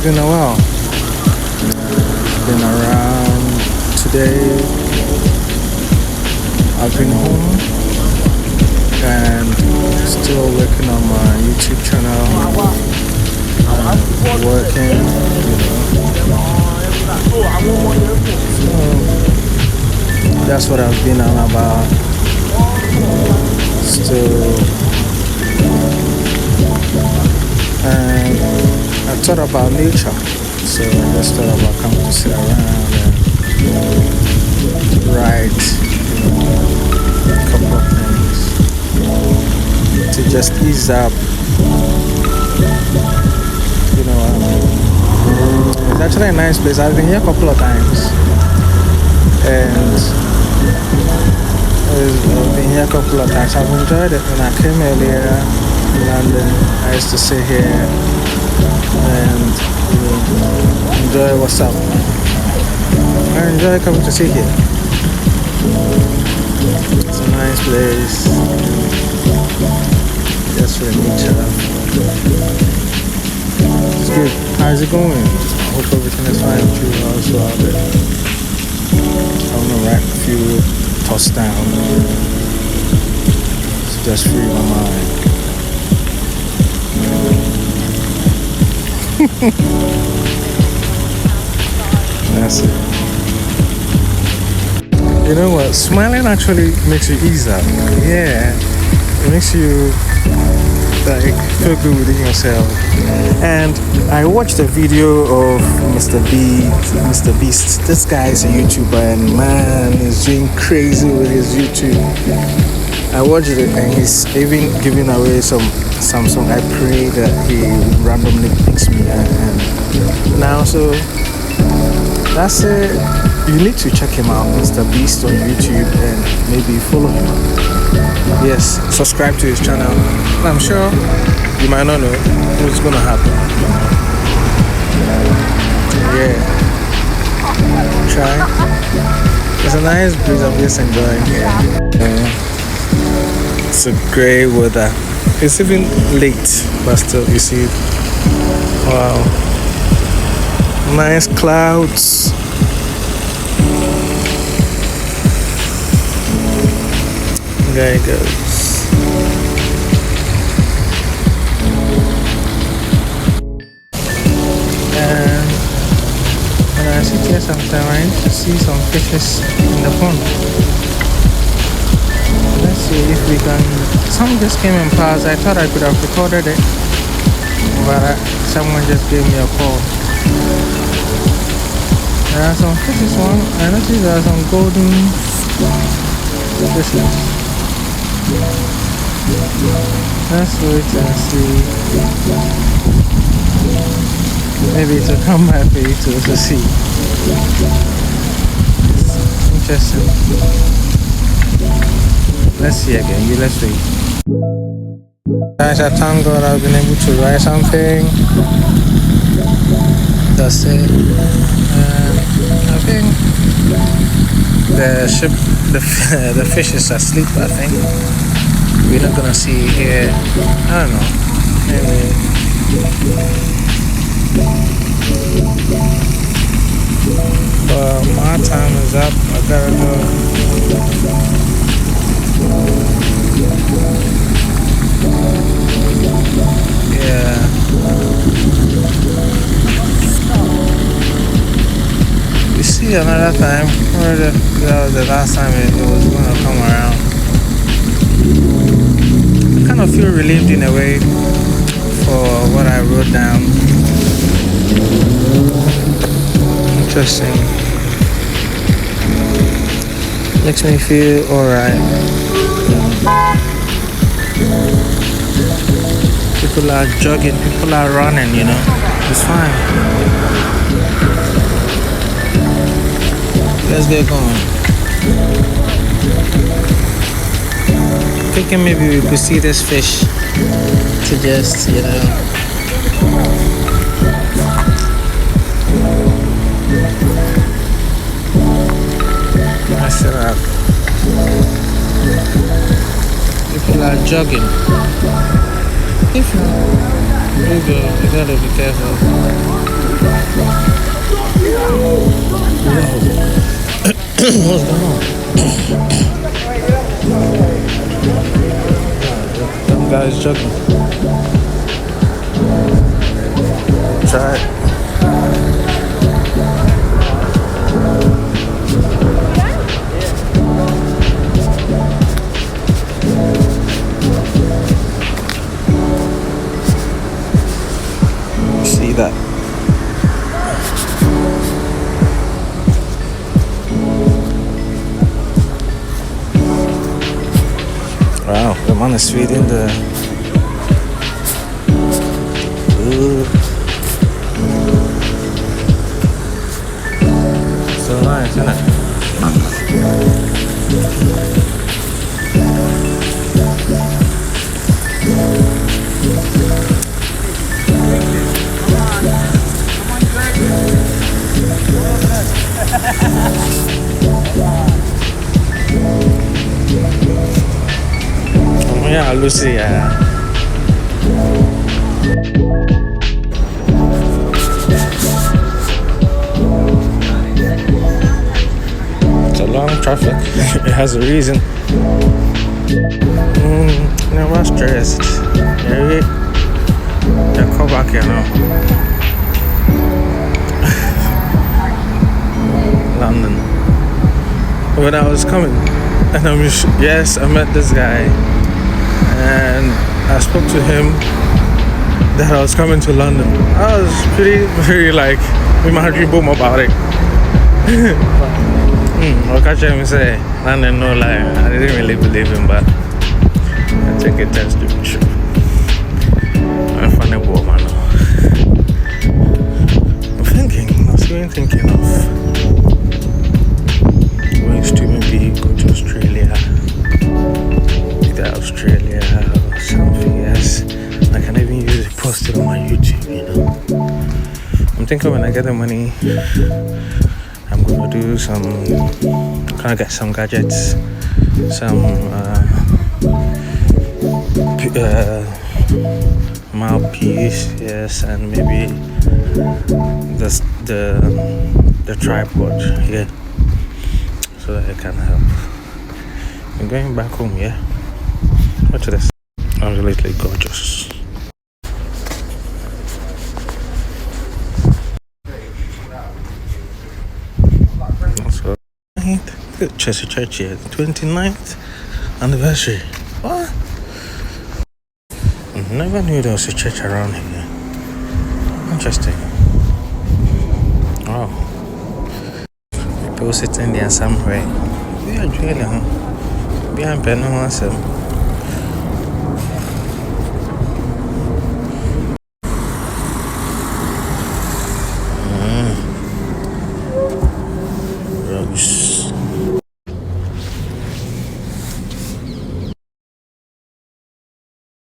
been a while. Been around today. I've been home and still working on my YouTube channel. Working, So that's what I've been on about. Still, and I thought about nature, so I just thought about coming to sit around and write, a couple of things to just ease up. It's actually a nice place. I've been here a couple of times, and I've been here a couple of times. I've enjoyed it. When I came earlier in London, I used to sit here and enjoy what's up. I enjoy coming to sit here. It's a nice place. Just for nature. It's good. How's it going? I hope everything is fine with you also out there. I'm gonna write a few thoughts down to just free my mind. That's it. You know what? Smiling actually makes you ease up. Yeah. It makes you like feel good within yourself. And I watched a video of Mr. Beast. This guy is a YouTuber and man is doing crazy with his YouTube. I watched it and he's even giving away some Samsung. I pray that he randomly picks me and now so that's it. You need to check him out, Mr. Beast on YouTube, and maybe follow him. Yes, subscribe to his channel. I'm sure you might not know what's gonna happen. Yeah, try. It's a nice breeze. I'm just enjoying here. It's a great weather. It's even late, but still, you see it. Wow, nice clouds. There it goes. And when I sit here sometime, I need to see some fishes in the pond. Let's see if we can. Some just came and passed. I thought I could have recorded it, but someone just gave me a call. There are some fishes. I noticed there are some golden fishes. Let's wait and see. Maybe it will come back for you to also see. Interesting. Let's see again. Let's wait. Guys, I thank God I've been able to write something. That's it. I think the fish is asleep. I think we're not gonna see here. I don't know. Anyway, but my time is up. I gotta go. Yeah. We see another time. That was the last time it was gonna come around. I kind of feel relieved in a way for what I wrote down. Interesting. Makes me feel alright. People are jogging, people are running, It's fine. Let's get going. Thinking maybe we could see this fish to just, mess it up. People are jogging. If not, we gotta be careful. What's going on? Some guy's jogging. Try it. See that? Wow, the man is feeding the. Ooh. So nice, isn't it? Oh yeah, Lucy, yeah. It's a long traffic. It has a reason. Never stressed. Yeah, come back here now. London. When I was coming, and yes, I met this guy, and I spoke to him that I was coming to London. I was very like, we might dream boom about it. I'll catch him and say, London, no lie. I didn't really believe him, but I take it as to be true. I'm a funny woman now. I was even thinking of ways to maybe go to Australia, either Australia or something else. I can even use it, post it on my YouTube, you know. I'm thinking when I get the money, I'm gonna do gonna get some gadgets, some mouthpiece, yes, and maybe the tripod, yeah, so that it can help. I'm going back home, yeah. Watch this. Absolutely gorgeous. So, Chelsea Church here, 29th anniversary. What? Never knew there was a church around here. Interesting. Wow. People sitting there somewhere. We are drilling, huh? We are penning ourselves.